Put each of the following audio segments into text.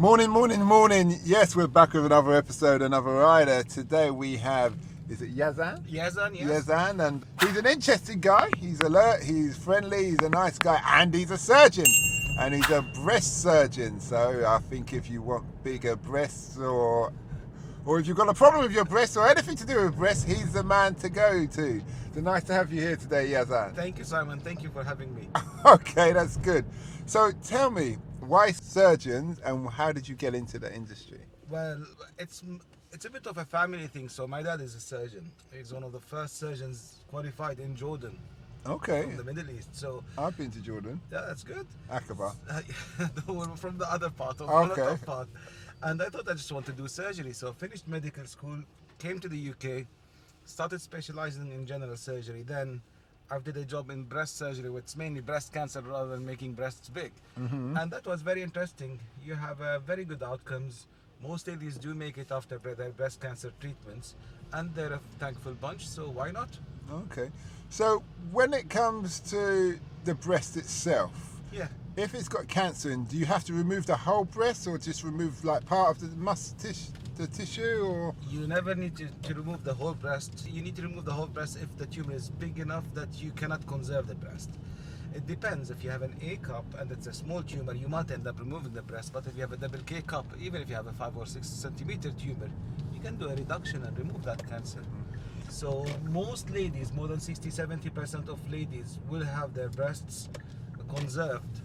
Morning, morning, morning. Yes, we're back with another episode, another rider. Today we have, is it Yazan? Yazan, yes. Yazan, and he's an interesting guy. He's alert, he's friendly, he's a nice guy, and he's a surgeon. And he's a breast surgeon. So I think if you want bigger breasts or if you've got a problem with your breasts or anything to do with breasts, he's the man to go to. So nice to have you here today, Yazan. Thank you, Simon. Thank you for having me. Okay, that's good. So tell me, why surgeons and how did you get into the industry? Well, it's a bit of a family thing. So my dad is a surgeon. He's one of the first surgeons qualified in Jordan, Okay, from the Middle East. So I've been to Jordan, yeah, that's good. Aqaba. We're from the other part of Okay. Molotov part. And I thought I just wanted to do surgery. So I finished medical school, came to the UK, started specializing in general surgery. Then I did a job in breast surgery, which is mainly breast cancer rather than making breasts big. And that was very interesting. You have very good outcomes. Most ladies do make it after their breast cancer treatments, and they're a thankful bunch, so why not? Okay, so when it comes to the breast itself, Yeah. if it's got cancer, do you have to remove the whole breast or just remove like part of the tissue, or? You never need to remove the whole breast. You need to remove the whole breast if the tumor is big enough that you cannot conserve the breast. It depends. If you have an A cup and it's a small tumor, you might end up removing the breast. But if you have a double K cup, even if you have a 5 or 6 centimeter tumor, you can do a reduction and remove that cancer. So most ladies, more than 60-70% of ladies will have their breasts conserved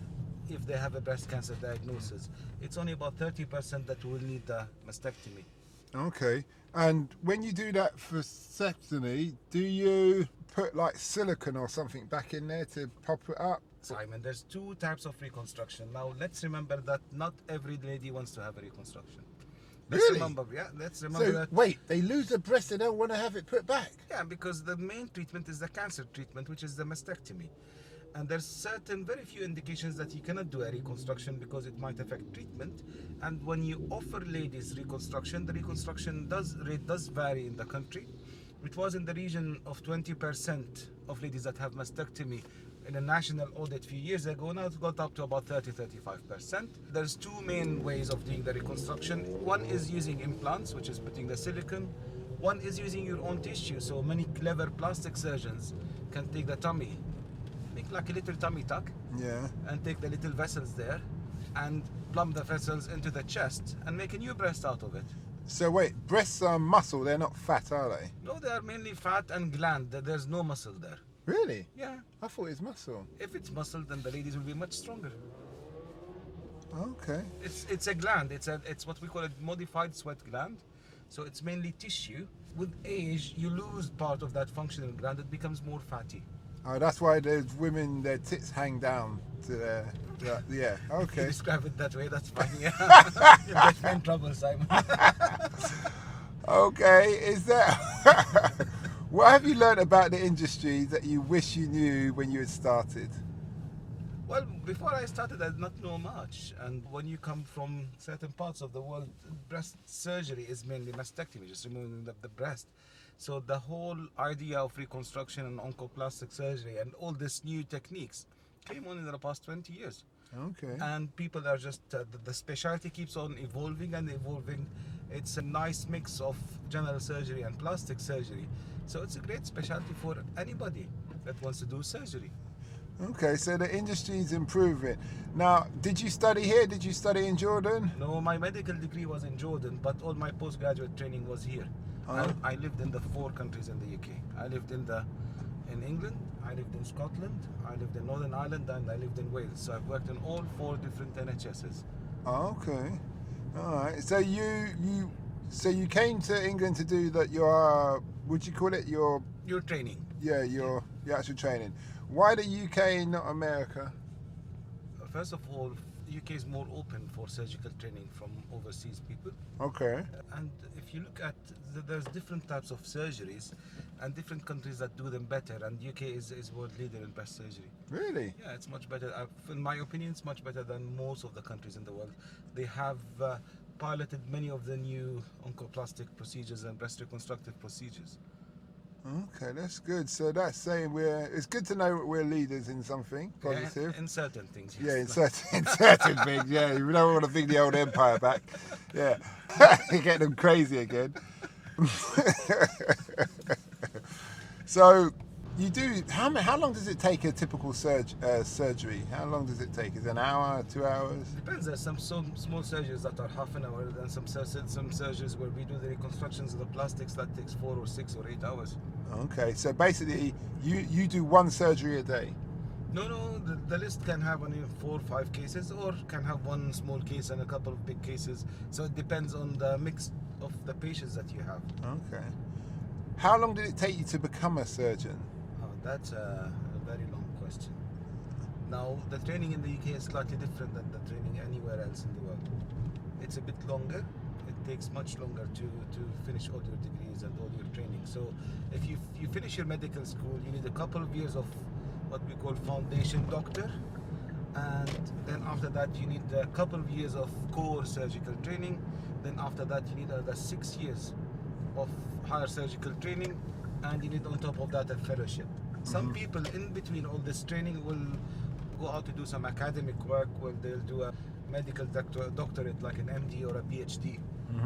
if they have a breast cancer diagnosis. It's only about 30% that will need the mastectomy. Okay, and when you do that for vasectomy, do you put like silicone or something back in there to pop it up? Simon, there's two types of reconstruction. Now let's remember that not every lady wants to have a reconstruction. Let's Really? remember, let's remember So that. wait, they lose the breast, they don't want to have it put back? Yeah, because the main treatment is the cancer treatment, which is the mastectomy. And there's certain very few indications that you cannot do a reconstruction because it might affect treatment. And when you offer ladies reconstruction, the reconstruction rate does vary in the country. It was in the region of 20% of ladies that have mastectomy in a national audit a few years ago. Now it's got up to about 30-35%. There's two main ways of doing the reconstruction. One is using implants, which is putting the silicone. One is using your own tissue. So many clever plastic surgeons can take the tummy, make like a little tummy tuck, Yeah. and take the little vessels there and plumb the vessels into the chest and make a new breast out of it. So wait, breasts are muscle, they're not fat, are they? No, they are mainly fat and gland. There's no muscle there. Really? Yeah. I thought it's muscle. If it's muscle, then the ladies will be much stronger. Okay. It's a gland. It's what we call a modified sweat gland. So it's mainly tissue. With age, you lose part of that functional gland. It becomes more fatty. Oh, that's why there's women, their tits hang down to their, yeah, If you okay. describe it that way, that's fine. Yeah. You'll get me in trouble, Simon. Okay, is that, what have you learned about the industry that you wish you knew when you had started? Well, before I started, I did not know much. And when you come from certain parts of the world, breast surgery is mainly mastectomy, just removing the breast. So the whole idea of reconstruction and oncoplastic surgery and all these new techniques came on in the past 20 years. Okay. And people are just, the specialty keeps on evolving and evolving. It's a nice mix of general surgery and plastic surgery. So it's a great specialty for anybody that wants to do surgery. Okay, so the industry is improving. Now, did you study here? Did you study in Jordan? No, my medical degree was in Jordan, but all my postgraduate training was here. I lived in the 4 countries in the UK. I lived in England, I lived in Scotland, I lived in Northern Ireland, and I lived in Wales. So I've worked in all 4 different NHSs. Okay. All right. So you came to England to do that, your, would you call it your Training. your actual training. Why the UK, not America? First of all, UK is more open for surgical training from overseas people. Okay. And if you look at, there's different types of surgeries and different countries that do them better. And UK is world leader in breast surgery. Really? Yeah, it's much better. In my opinion, it's much better than most of the countries in the world. They have piloted many of the new oncoplastic procedures and breast reconstructive procedures. Okay, that's good. So that's saying it's good to know we're leaders in something positive. Yeah, in certain things, Yeah, yes. in certain things. Yeah, you don't want to bring the old empire back. Yeah, get them crazy again. So you do. How long does it take a typical surgery? How long does it take? Is it an hour, 2 hours? Depends. There's some small surgeries that are half an hour, and some surgeries where we do the reconstructions of the plastics that takes 4 or 6 or 8 hours. Okay, so basically you do one surgery a day. No, the list can have only 4 or 5 cases, or can have one small case and a couple of big cases. So it depends on the mix of the patients that you have. Okay. How long did it take you to become a surgeon? Oh, that's a very long question. Now, the training in the UK is slightly different than the training anywhere else in the world. It's a bit longer. It takes much longer to finish all your degrees and all your training. So if you finish your medical school, you need a couple of years of what we call foundation doctor. And then after that, you need a couple of years of core surgical training. Then after that, you need another 6 years of higher surgical training, and you need on top of that a fellowship. Some people in between all this training will go out to do some academic work where they'll do a medical doctorate like an MD or a PhD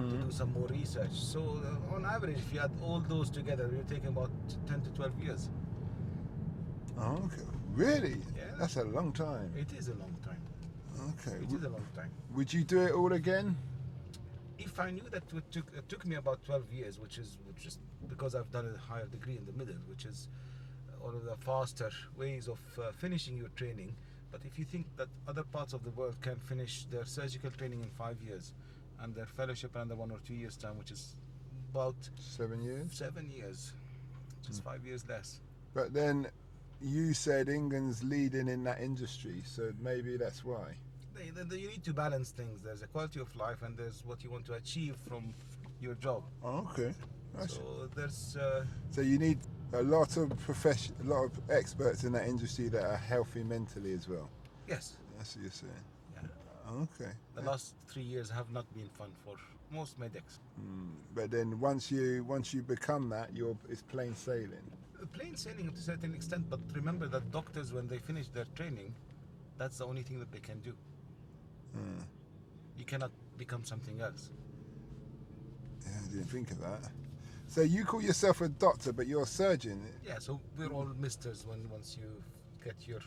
to do some more research. So on average, if you add all those together, you're taking about 10 to 12 years. Oh, okay. Really? Yeah. That's a long time. It is a long time. Okay. It is a long time. Would you do it all again? If I knew that it took me about 12 years, which is because I've done a higher degree in the middle, which is one of the faster ways of finishing your training. But if you think that other parts of the world can finish their surgical training in 5 years and their fellowship under 1 or 2 years time, which is about 7 years. 7 years, just 5 years less. But then you said England's leading in that industry, so maybe that's why. You need to balance things. There's a quality of life, and there's what you want to achieve from your job. Oh, okay. So there's. So you need a lot of experts in that industry that are healthy mentally as well. Yes. That's what you're saying. Yeah. Okay. The last 3 years have not been fun for most medics. But then once you become that, it's plain sailing. Plain sailing to a certain extent, but remember that doctors, when they finish their training, that's the only thing that they can do. You cannot become something else. Yeah, I didn't think of that. So you call yourself a doctor, but you're a surgeon. Yeah, so we're all misters once you get your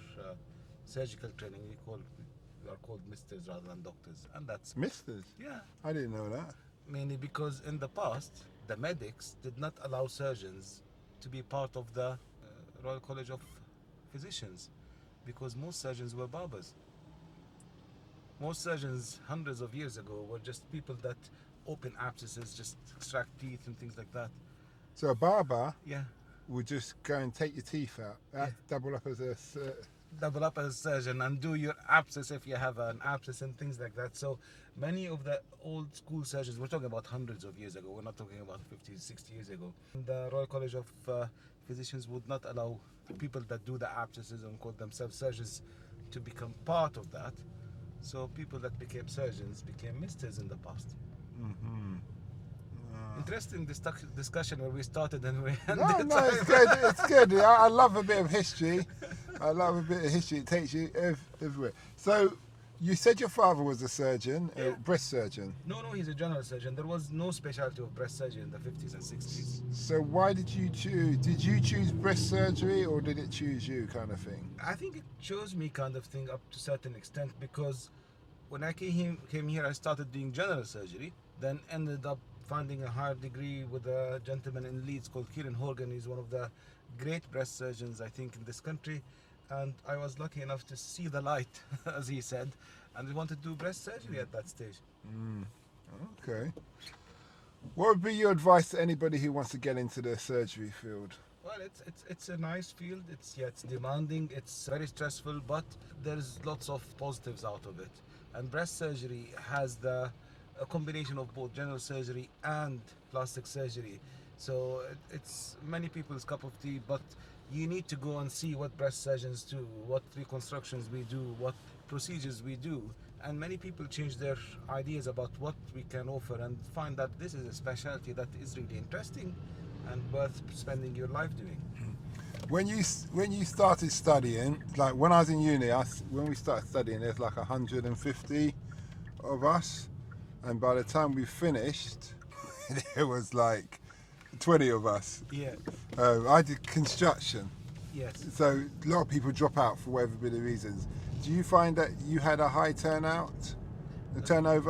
surgical training. We are called misters rather than doctors, and that's Misters? yeah. I didn't know that. Mainly because in the past, the medics did not allow surgeons to be part of the Royal College of Physicians, because most surgeons were barbers. Most surgeons hundreds of years ago were just people that open abscesses, just extract teeth and things like that. So a barber Yeah. would just go and take your teeth out, double up as a... Double up as a surgeon and do your abscess if you have an abscess and things like that. So many of the old school surgeons, we're talking about hundreds of years ago, we're not talking about 50, 60 years ago. The Royal College of Physicians would not allow people that do the abscesses and call themselves surgeons to become part of that. So people that became surgeons became misters in the past. Interesting discussion where we started and we ended. No, it's good. It's good. I love a bit of history. It takes you everywhere. So you said your father was a surgeon, Yeah. a breast surgeon. No, he's a general surgeon. There was no specialty of breast surgery in the 50s and 60s. So why did you choose? Did you choose breast surgery or did it choose you, kind of thing? I think it chose me, kind of thing, up to a certain extent, because when I came here, I started doing general surgery, then ended up finding a higher degree with a gentleman in Leeds called Kieran Horgan. He's one of the great breast surgeons, I think, in this country. And I was lucky enough to see the light, as he said, and we wanted to do breast surgery at that stage. Okay. What would be your advice to anybody who wants to get into the surgery field? Well, it's a nice field. It's demanding. It's very stressful, but there's lots of positives out of it. And breast surgery has a combination of both general surgery and plastic surgery. So it's many people's cup of tea, but you need to go and see what breast surgeons do, what reconstructions we do, what procedures we do. And many people change their ideas about what we can offer and find that this is a specialty that is really interesting. and worth spending your life doing. When you started studying, like when I was in uni, when we started studying, there's like 150 of us, and by the time we finished, there was like 20 of us. Yeah. I did construction, Yes. so a lot of people drop out for whatever bit of reasons. Do you find that you had a high turnover?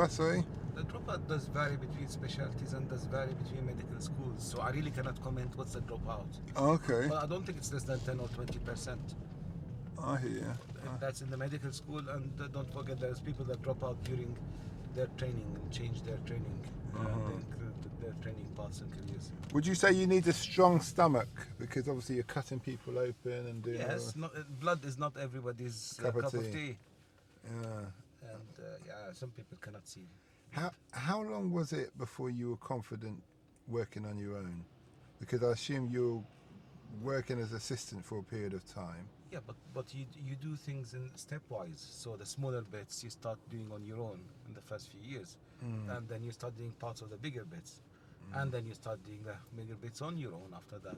Sorry. The dropout does vary between specialties and does vary between medical schools. So I really cannot comment what's the dropout. Okay. But I don't think it's less than 10 or 20%. I hear you. That's in the medical school, and don't forget there's people that drop out during their training and change their training, their training paths and careers. Would you say you need a strong stomach, because obviously you're cutting people open and doing? Yes, blood is not everybody's cup of tea. Yeah. And some people cannot see. How long was it before you were confident working on your own? Because I assume you're working as assistant for a period of time. Yeah, but you do things in stepwise. So the smaller bits you start doing on your own in the first few years, and then you start doing parts of the bigger bits, and then you start doing the bigger bits on your own after that.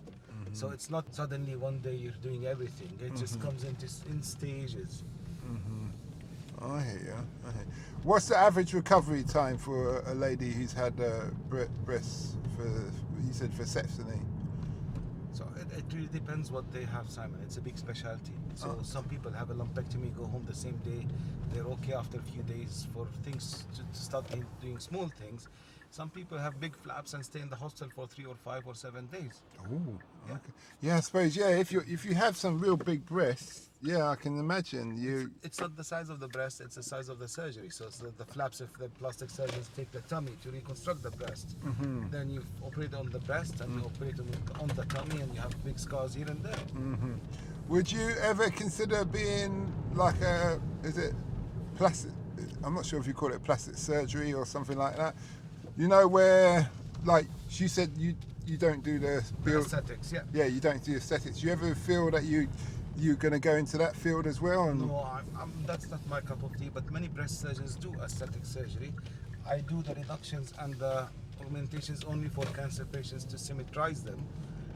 So it's not suddenly one day you're doing everything. It just comes in stages. I hear you. What's the average recovery time for a lady who's had breasts for, you said, for sepsiny? So it really depends what they have, Simon. It's a big specialty. So some people have a lumpectomy, go home the same day. They're okay after a few days for things to start doing small things. Some people have big flaps and stay in the hospital for 3 or 5 or 7 days. Oh, okay. Yeah, I suppose. Yeah, if you have some real big breasts, yeah, I can imagine you. It's not the size of the breast; it's the size of the surgery. So it's the flaps. If the plastic surgeons take the tummy to reconstruct the breast, then you operate on the breast and you operate on the tummy, and you have big scars here and there. Would you ever consider being like is it plastic? I'm not sure if you call it plastic surgery or something like that. You know, where, like she said, you don't do the Aesthetics, yeah. Yeah, you don't do aesthetics. Do you ever feel that you're going to go into that field as well? No, that's not my cup of tea. But many breast surgeons do aesthetic surgery. I do the reductions and the augmentations only for cancer patients to symmetrize them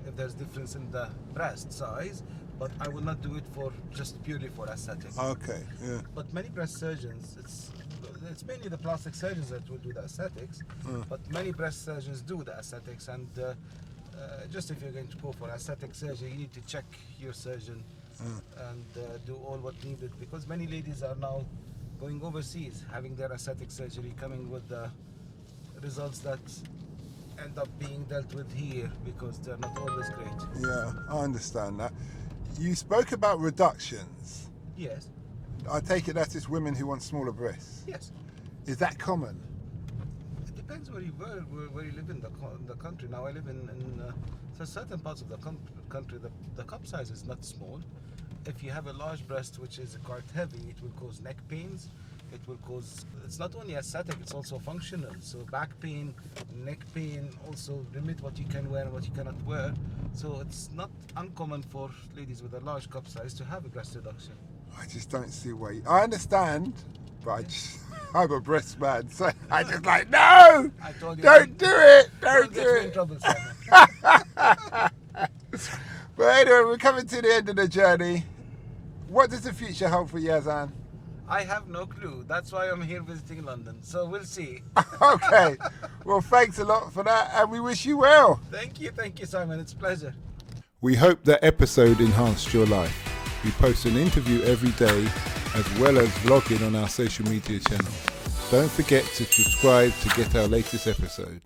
if there's difference in the breast size. But I will not do it for just purely for aesthetics. Okay, yeah. But many breast surgeons, it's mainly the plastic surgeons that will do the aesthetics, but many breast surgeons do the aesthetics, and just if you're going to go for aesthetic surgery, you need to check your surgeon and do all what needed, because many ladies are now going overseas, having their aesthetic surgery, coming with the results that end up being dealt with here because they're not always great. Yeah, I understand that. You spoke about reductions. Yes. I take it that is women who want smaller breasts. Yes. Is that common? It depends where you live in the country. Now I live in so certain parts of the country, the cup size is not small. If you have a large breast which is quite heavy, it will cause neck pains. It will cause, it's not only aesthetic, it's also functional. So back pain, neck pain, also limit what you can wear and what you cannot wear. So it's not uncommon for ladies with a large cup size to have a breast reduction. I just don't see why. I understand, but I'm a breast man, so I just like, no! I told you, don't do it! Don't get do me in it! trouble, Simon. But anyway, we're coming to the end of the journey. What does the future hold for Yazan? I have no clue. That's why I'm here visiting London. So we'll see. Okay. Well, thanks a lot for that, and we wish you well. Thank you, Simon. It's a pleasure. We hope that episode enhanced your life. We post an interview every day, as well as vlogging on our social media channels. Don't forget to subscribe to get our latest episode.